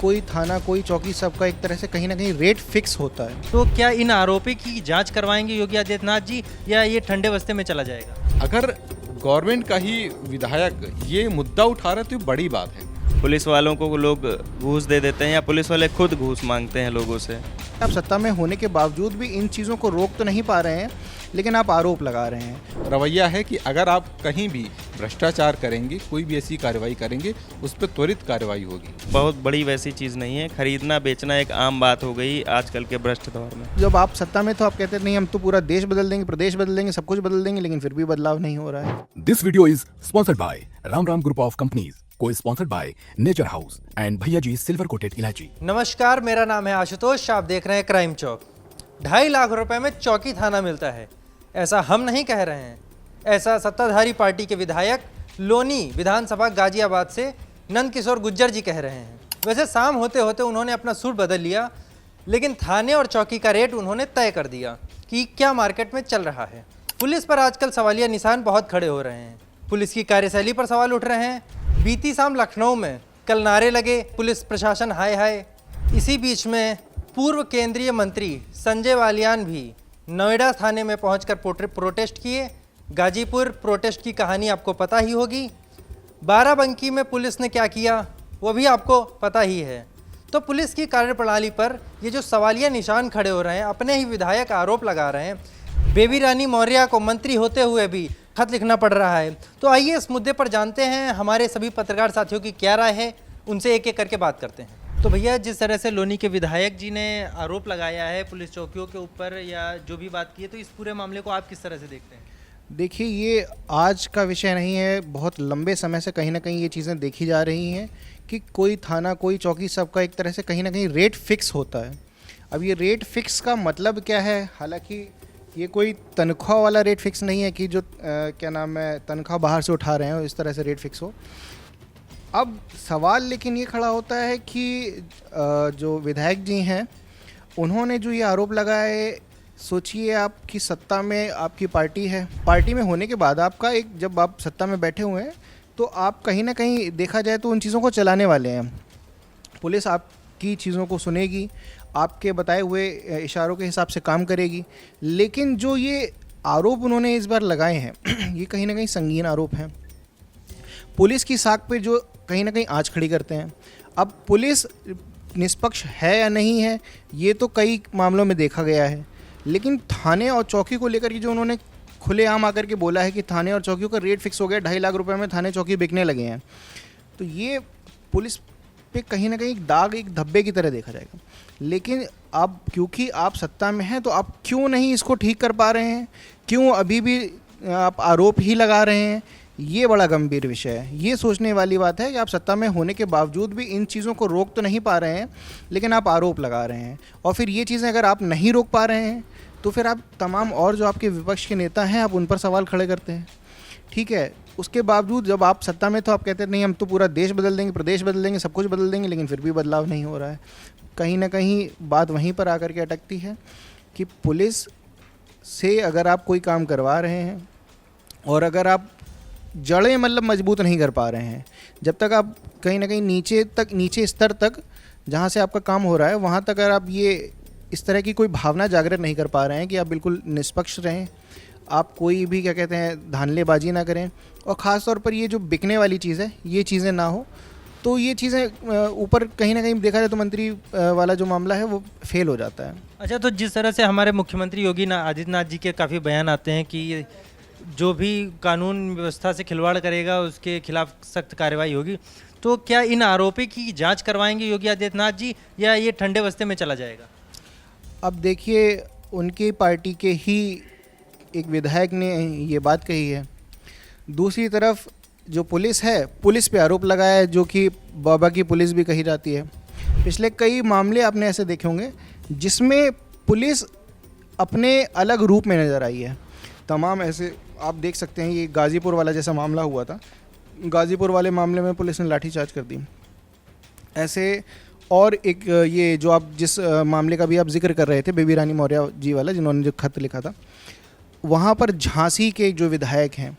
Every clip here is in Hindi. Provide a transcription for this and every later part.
कोई थाना, कोई चौकी, सबका एक तरह से कहीं ना कहीं रेट फिक्स होता है। तो क्या इन आरोपी की जांच करवाएंगे योगी आदित्यनाथ जी या ये ठंडे बस्ते में चला जाएगा? अगर गवर्नमेंट का ही विधायक ये मुद्दा उठा रहे तो ये बड़ी बात है। पुलिस वालों को लोग घूस दे देते हैं या पुलिस वाले खुद घूस मांगते हैं लोगों से। आप सत्ता में होने के बावजूद भी इन चीज़ों को रोक तो नहीं पा रहे हैं, लेकिन आप आरोप लगा रहे हैं। रवैया है कि अगर आप कहीं भी भ्रष्टाचार करेंगे, कोई भी ऐसी कार्रवाई करेंगे, उस पर त्वरित कार्रवाई होगी। बहुत बड़ी वैसी चीज़ नहीं है, खरीदना बेचना एक आम बात हो गई आजकल के भ्रष्ट दौर में। जब आप सत्ता में तो आप कहते नहीं हम तो पूरा देश बदल देंगे, प्रदेश बदल देंगे, सब कुछ बदल देंगे, लेकिन फिर भी बदलाव नहीं हो रहा है। This video is sponsored by Ram Ram Group of Companies, co-sponsored by Nature House and भैया जी सिल्वर कोटेड इलायची। नमस्कार, मेरा नाम है आशुतोष, आप देख रहे हैं क्राइम चौक। 2.5 लाख रुपए में चौकी थाना मिलता है, ऐसा हम नहीं कह रहे हैं। ऐसा सत्ताधारी पार्टी के विधायक लोनी विधानसभा गाजियाबाद से नंद किशोर गुज्जर जी कह रहे हैं। वैसे शाम होते होते उन्होंने अपना सूट बदल लिया, लेकिन थाने और चौकी का रेट उन्होंने तय कर दिया कि क्या मार्केट में चल रहा है। पुलिस पर आजकल सवालिया निशान बहुत खड़े हो रहे हैं। पुलिस की कार्यशैली पर सवाल उठ रहे हैं। बीती शाम लखनऊ में कल नारे लगे, पुलिस प्रशासन हाय हाय। इसी बीच में पूर्व केंद्रीय मंत्री संजय बालियान भी नोएडा थाने में पहुंचकर प्रोटेस्ट किए। गाजीपुर प्रोटेस्ट की कहानी आपको पता ही होगी। बाराबंकी में पुलिस ने क्या किया वो भी आपको पता ही है। तो पुलिस की कार्यप्रणाली पर ये जो सवालिया निशान खड़े हो रहे हैं, अपने ही विधायक आरोप लगा रहे हैं। बेबी रानी मौर्य को मंत्री होते हुए भी खत लिखना पड़ रहा है। तो आइए इस मुद्दे पर जानते हैं हमारे सभी पत्रकार साथियों की क्या राय है, उनसे एक एक करके बात करते हैं। तो भैया, जिस तरह से लोनी के विधायक जी ने आरोप लगाया है पुलिस चौकियों के ऊपर या जो भी बात की है, तो इस पूरे मामले को आप किस तरह से देखते हैं? देखिए, ये आज का विषय नहीं है, बहुत लंबे समय से कहीं ना कहीं ये चीज़ें देखी जा रही हैं कि कोई थाना, कोई चौकी, सबका एक तरह से कहीं ना कहीं रेट फिक्स होता है। अब ये रेट फिक्स का मतलब क्या है? हालांकि ये कोई तनख्वाह वाला रेट फिक्स नहीं है कि जो क्या नाम है, तनख्वाह बाहर से उठा रहे हो, इस तरह से रेट फिक्स हो। अब सवाल लेकिन ये खड़ा होता है कि जो विधायक जी हैं उन्होंने जो ये आरोप लगाए, सोचिए आपकी सत्ता में आपकी पार्टी है, पार्टी में होने के बाद आपका एक, जब आप सत्ता में बैठे हुए हैं तो आप कहीं ना कहीं देखा जाए तो उन चीज़ों को चलाने वाले हैं। पुलिस आपकी चीज़ों को सुनेगी, आपके बताए हुए इशारों के हिसाब से काम करेगी। लेकिन जो ये आरोप उन्होंने इस बार लगाए हैं ये कहीं ना कहीं संगीन आरोप हैं। पुलिस की साख पे जो कहीं ना कहीं आँच खड़ी करते हैं। अब पुलिस निष्पक्ष है या नहीं है, ये तो कई मामलों में देखा गया है, लेकिन थाने और चौकी को लेकर के जो उन्होंने खुलेआम आकर के बोला है कि थाने और चौकियों का रेट फिक्स हो गया, 2.5 लाख रुपए में थाने चौकी बिकने लगे हैं, तो ये पुलिस पे कहीं ना कहीं एक दाग, एक धब्बे की तरह देखा जाएगा। लेकिन अब क्योंकि आप सत्ता में हैं तो आप क्यों नहीं इसको ठीक कर पा रहे हैं? क्यों अभी भी आप आरोप ही लगा रहे हैं? ये बड़ा गंभीर विषय है। ये सोचने वाली बात है कि आप सत्ता में होने के बावजूद भी इन चीज़ों को रोक तो नहीं पा रहे हैं, लेकिन आप आरोप लगा रहे हैं। और फिर ये चीज़ें अगर आप नहीं रोक पा रहे हैं तो फिर आप तमाम और जो आपके विपक्ष के नेता हैं, आप उन पर सवाल खड़े करते हैं। ठीक है, उसके बावजूद जब आप सत्ता में तो आप कहते नहीं हम तो पूरा देश बदल देंगे, प्रदेश बदल देंगे, सब कुछ बदल देंगे, लेकिन फिर भी बदलाव नहीं हो रहा है। कहीं ना कहीं बात वहीं पर आकर के अटकती है कि पुलिस से अगर आप कोई काम करवा रहे हैं और अगर आप जड़ें मतलब मजबूत नहीं कर पा रहे हैं, जब तक आप कहीं ना कहीं नीचे स्तर तक जहाँ से आपका काम हो रहा है वहाँ तक अगर आप ये इस तरह की कोई भावना जागृत नहीं कर पा रहे हैं कि आप बिल्कुल निष्पक्ष रहें, आप कोई भी क्या कहते हैं धांधलेबाजी ना करें, और ख़ास तौर पर ये जो बिकने वाली चीज़ है ये चीज़ें ना हो, तो ये चीज़ें ऊपर कहीं ना कहीं देखा जाए तो मंत्री वाला जो मामला है वो फेल हो जाता है। अच्छा, तो जिस तरह से हमारे मुख्यमंत्री योगी आदित्यनाथ जी के काफ़ी बयान आते हैं कि जो भी कानून व्यवस्था से खिलवाड़ करेगा उसके खिलाफ सख्त कार्रवाई होगी, तो क्या इन आरोपी की जांच करवाएंगे योगी आदित्यनाथ जी या ये ठंडे बस्ते में चला जाएगा? अब देखिए, उनकी पार्टी के ही एक विधायक ने ये बात कही है। दूसरी तरफ जो पुलिस है, पुलिस पे आरोप लगाया है, जो कि बाबा की पुलिस भी कही जाती है। पिछले कई मामले आपने ऐसे देखे होंगे जिसमें पुलिस अपने अलग रूप में नज़र आई है। तमाम ऐसे आप देख सकते हैं, ये गाज़ीपुर वाला जैसा मामला हुआ था, गाज़ीपुर वाले मामले में पुलिस ने लाठीचार्ज कर दी। ऐसे और एक ये जो आप जिस मामले का भी आप जिक्र कर रहे थे, बेबी रानी मौर्य जी वाला, जिन्होंने जो खत लिखा था, वहाँ पर झांसी के जो विधायक हैं,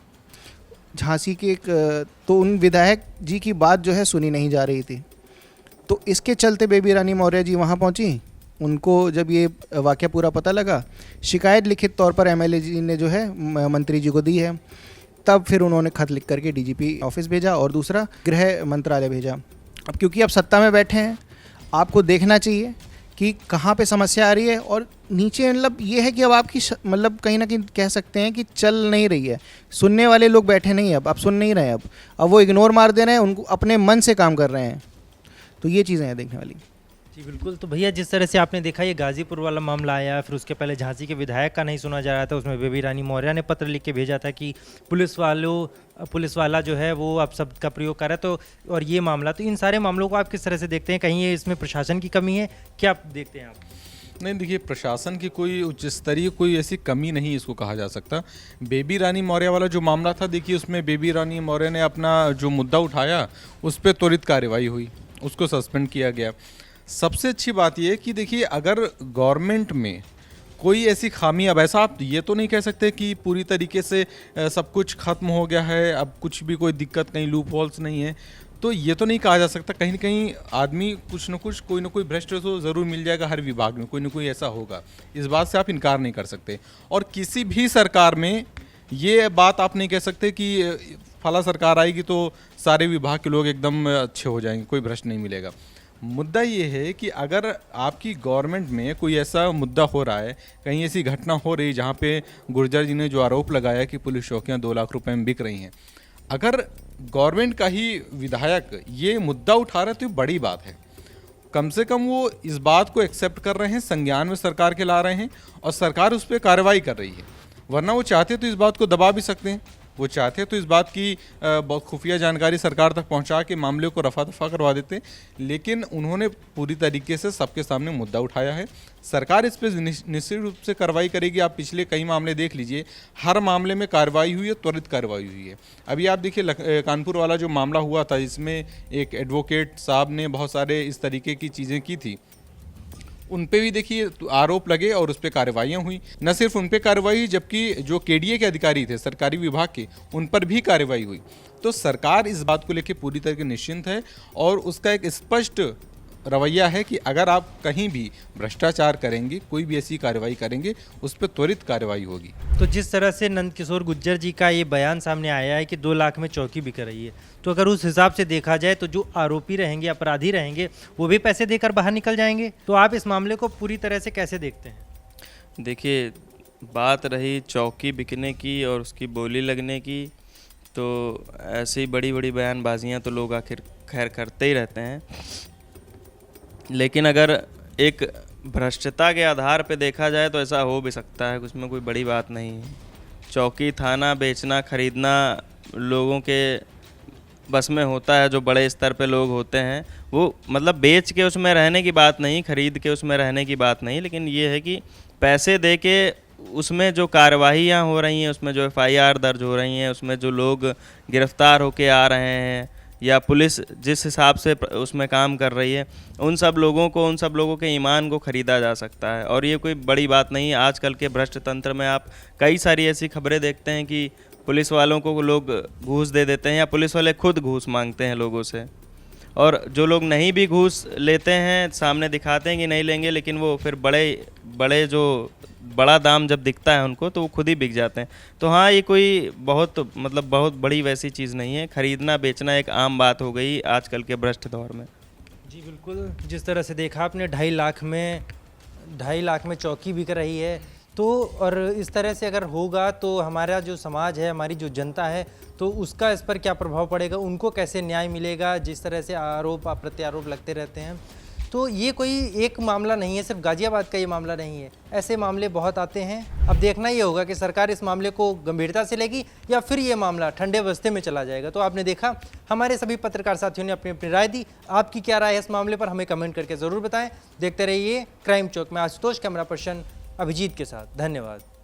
झांसी के एक, तो उन विधायक जी की बात जो है सुनी नहीं जा रही थी। तो इसके चलते बेबी रानी मौर्य जी वहाँ पहुँची। उनको जब ये वाक़या पूरा पता लगा, शिकायत लिखित तौर पर एमएलए जी ने जो है मंत्री जी को दी है। तब फिर उन्होंने खत लिख करके डीजीपी ऑफिस भेजा और दूसरा गृह मंत्रालय भेजा। अब क्योंकि आप सत्ता में बैठे हैं, आपको देखना चाहिए कि कहाँ पे समस्या आ रही है। और नीचे मतलब ये है कि अब आपकी मतलब कहीं ना कहीं कह सकते हैं कि चल नहीं रही है। सुनने वाले लोग बैठे नहीं हैं, अब सुन नहीं रहे हैं। अब वो इग्नोर मार दे रहे हैं, उनको अपने मन से काम कर रहे हैं। तो ये चीज़ें हैं देखने वाली। जी बिल्कुल। तो भैया जिस तरह से आपने देखा ये गाजीपुर वाला मामला आया, फिर उसके पहले झांसी के विधायक का नहीं सुना जा रहा था, उसमें बेबी रानी मौर्य ने पत्र लिख के भेजा था कि पुलिस वाला जो है वो अब शब्द का प्रयोग कर रहा है। तो और ये मामला, तो इन सारे मामलों को आप किस तरह से देखते हैं? कहीं ये इसमें प्रशासन की कमी है, क्या आप देखते हैं आप? नहीं, देखिए, प्रशासन की कोई उच्च स्तरीय कोई ऐसी कमी नहीं इसको कहा जा सकता। बेबी रानी मौर्य वाला जो मामला था, देखिए उसमें बेबी रानी मौर्य ने अपना जो मुद्दा उठाया उस पर त्वरित कार्रवाई हुई, उसको सस्पेंड किया गया। सबसे अच्छी बात यह है कि देखिए अगर गवर्नमेंट में कोई ऐसी खामी, अब ऐसा आप ये तो नहीं कह सकते कि पूरी तरीके से सब कुछ खत्म हो गया है, अब कुछ भी कोई दिक्कत नहीं, लूप होल्स नहीं है, तो ये तो नहीं कहा जा सकता। कहीं ना कहीं आदमी कुछ न कुछ, कोई ना कोई भ्रष्ट तो ज़रूर मिल जाएगा, हर विभाग में कोई ना कोई ऐसा होगा, इस बात से आप इनकार नहीं कर सकते। और किसी भी सरकार में ये बात आप नहीं कह सकते कि फला सरकार आएगी तो सारे विभाग के लोग एकदम अच्छे हो जाएंगे, कोई भ्रष्ट नहीं मिलेगा। मुद्दा ये है कि अगर आपकी गवर्नमेंट में कोई ऐसा मुद्दा हो रहा है, कहीं ऐसी घटना हो रही जहाँ पे गुर्जर जी ने जो आरोप लगाया कि पुलिस चौकियाँ 2 लाख रुपए में बिक रही हैं, अगर गवर्नमेंट का ही विधायक ये मुद्दा उठा रहा है तो ये बड़ी बात है। कम से कम वो इस बात को एक्सेप्ट कर रहे हैं, संज्ञान में सरकार के ला रहे हैं और सरकार उस पर कार्रवाई कर रही है। वरना वो चाहते तो इस बात को दबा भी सकते हैं, वो चाहते तो इस बात की बहुत खुफिया जानकारी सरकार तक पहुंचा के मामले को रफा दफा करवा देते, लेकिन उन्होंने पूरी तरीके से सबके सामने मुद्दा उठाया है। सरकार इस पर निश्चित रूप से कार्रवाई करेगी। आप पिछले कई मामले देख लीजिए, हर मामले में कार्रवाई हुई है, त्वरित कार्रवाई हुई है। अभी आप देखिए कानपुर वाला जो मामला हुआ था, इसमें एक एडवोकेट साहब ने बहुत सारे इस तरीके की चीज़ें की थी, उन पे भी देखिए आरोप लगे और उस पर कार्रवाइयाँ हुई। न सिर्फ उन पे कार्रवाई हुई, जबकि जो केडीए के अधिकारी थे सरकारी विभाग के, उन पर भी कार्रवाई हुई। तो सरकार इस बात को लेकर पूरी तरह से निश्चिंत है और उसका एक स्पष्ट रवैया है कि अगर आप कहीं भी भ्रष्टाचार करेंगे, कोई भी ऐसी कार्रवाई करेंगे, उस पर त्वरित कार्रवाई होगी। तो जिस तरह से नंदकिशोर गुर्जर जी का ये बयान सामने आया है कि 2 लाख में चौकी बिक रही है, तो अगर उस हिसाब से देखा जाए तो जो आरोपी रहेंगे, अपराधी रहेंगे, वो भी पैसे देकर बाहर निकल जाएंगे। तो आप इस मामले को पूरी तरह से कैसे देखते हैं? देखिए, बात रही चौकी बिकने की और उसकी बोली लगने की, तो ऐसी बड़ी बड़ी बयानबाजियाँ तो लोग आखिर खैर करते ही रहते हैं। लेकिन अगर एक भ्रष्टता के आधार पे देखा जाए तो ऐसा हो भी सकता है, उसमें कोई बड़ी बात नहीं है। चौकी थाना बेचना खरीदना लोगों के बस में होता है, जो बड़े स्तर पे लोग होते हैं वो मतलब बेच के उसमें रहने की बात नहीं, खरीद के उसमें रहने की बात नहीं, लेकिन ये है कि पैसे दे के उसमें जो कार्रवाइयाँ हो रही हैं, उसमें जो FIR दर्ज हो रही हैं, उसमें जो लोग गिरफ्तार होके आ रहे हैं या पुलिस जिस हिसाब से उसमें काम कर रही है, उन सब लोगों के ईमान को ख़रीदा जा सकता है और ये कोई बड़ी बात नहीं है। आजकल के भ्रष्ट तंत्र में आप कई सारी ऐसी खबरें देखते हैं कि पुलिस वालों को लोग घूस दे देते हैं या पुलिस वाले खुद घूस मांगते हैं लोगों से, और जो लोग नहीं भी घूस लेते हैं सामने दिखाते हैं कि नहीं लेंगे, लेकिन वो फिर बड़े जो बड़ा दाम जब दिखता है उनको तो वो खुद ही बिक जाते हैं। तो हाँ, ये कोई बहुत बड़ी वैसी चीज़ नहीं है। खरीदना बेचना एक आम बात हो गई आजकल के भ्रष्ट दौर में। जी बिल्कुल। जिस तरह से देखा आपने 2.5 लाख में चौकी बिक रही है, तो और इस तरह से अगर होगा तो हमारा जो समाज है, हमारी जो जनता है, तो उसका इस पर क्या प्रभाव पड़ेगा, उनको कैसे न्याय मिलेगा? जिस तरह से आरोप प्रत्यारोप लगते रहते हैं, तो ये कोई एक मामला नहीं है, सिर्फ गाजियाबाद का ये मामला नहीं है, ऐसे मामले बहुत आते हैं। अब देखना ये होगा कि सरकार इस मामले को गंभीरता से लेगी या फिर ये मामला ठंडे बस्ते में चला जाएगा। तो आपने देखा, हमारे सभी पत्रकार साथियों ने अपनी अपनी राय दी। आपकी क्या राय है इस मामले पर, हमें कमेंट करके ज़रूर बताएं। देखते रहिए क्राइम चौक में आशुतोष, कैमरा पर्सन अभिजीत के साथ। धन्यवाद।